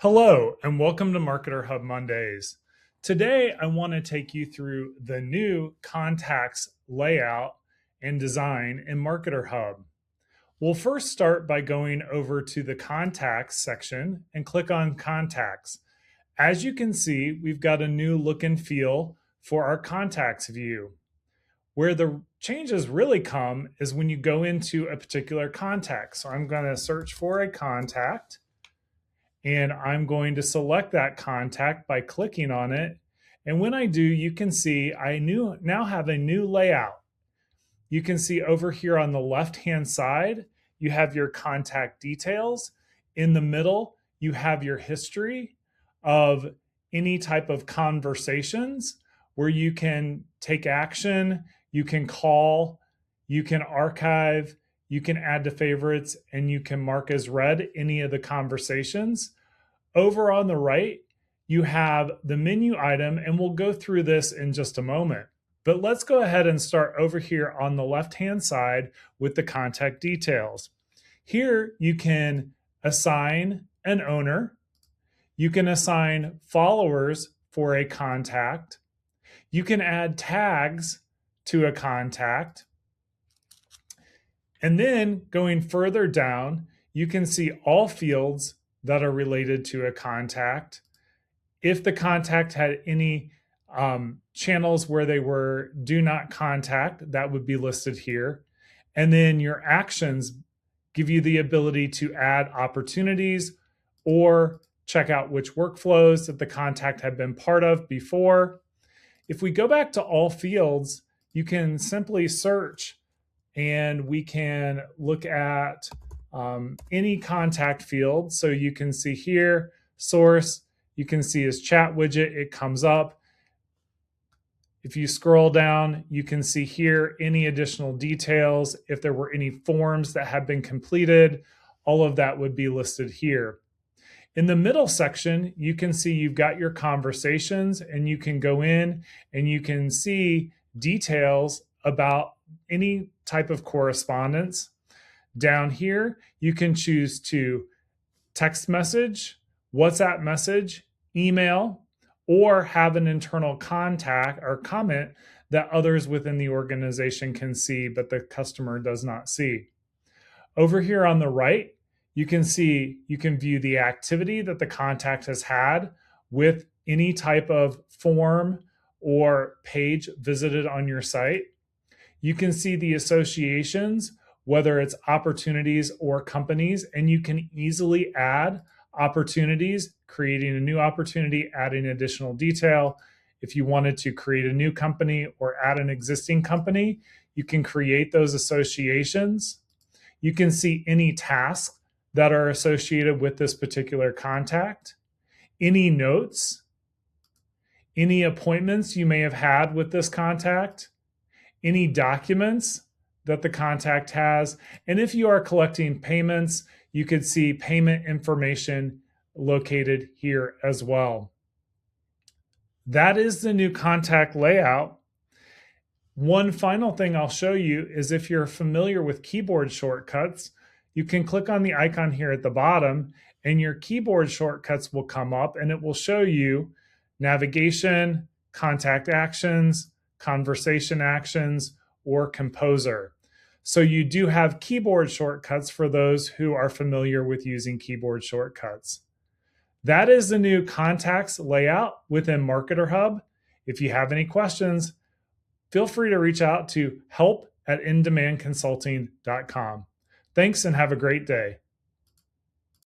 Hello, and welcome to MktrHub Mondays. Today, I want to take you through the new contacts layout and design in MktrHub. We'll first start by going over to the contacts section and click on contacts. As you can see, we've got a new look and feel for our contacts view. Where the changes really come is when you go into a particular contact. So I'm going to search for a contact. And I'm going to select that contact by clicking on it. And when I do, you can see I now have a new layout. You can see over here on the left-hand side, you have your contact details. In the middle, you have your history of any type of conversations where you can take action, you can call, you can archive, you can add to favorites, and you can mark as read any of the conversations. Over on the right, you have the menu item, and we'll go through this in just a moment. But let's go ahead and start over here on the left-hand side with the contact details. Here, you can assign an owner. You can assign followers for a contact. You can add tags to a contact. And then going further down, you can see all fields that are related to a contact. If the contact had any channels where they were do not contact, that would be listed here. And then your actions give you the ability to add opportunities or check out which workflows that the contact had been part of before. If we go back to all fields, you can simply search and we can look at any contact field. So you can see here, source, you can see his chat widget, it comes up. If you scroll down, you can see here any additional details. If there were any forms that have been completed, all of that would be listed here. In the middle section, you can see you've got your conversations, and you can go in and you can see details about any type of correspondence. Down here, you can choose to text message, WhatsApp message, email, or have an internal contact or comment that others within the organization can see, but the customer does not see. Over here on the right, you can view the activity that the contact has had with any type of form or page visited on your site. You can see the associations, whether it's opportunities or companies, and you can easily add opportunities, creating a new opportunity, adding additional detail. If you wanted to create a new company or add an existing company, you can create those associations. You can see any tasks that are associated with this particular contact, any notes, any appointments you may have had with this contact, any documents that the contact has. And if you are collecting payments, you could see payment information located here as well. That is the new contact layout. One final thing I'll show you is if you're familiar with keyboard shortcuts, you can click on the icon here at the bottom and your keyboard shortcuts will come up and it will show you navigation, contact actions, conversation actions, or composer. So you do have keyboard shortcuts for those who are familiar with using keyboard shortcuts. That is the new contacts layout within MktrHub. If you have any questions, feel free to reach out to help@indemandconsulting.com. Thanks and have a great day.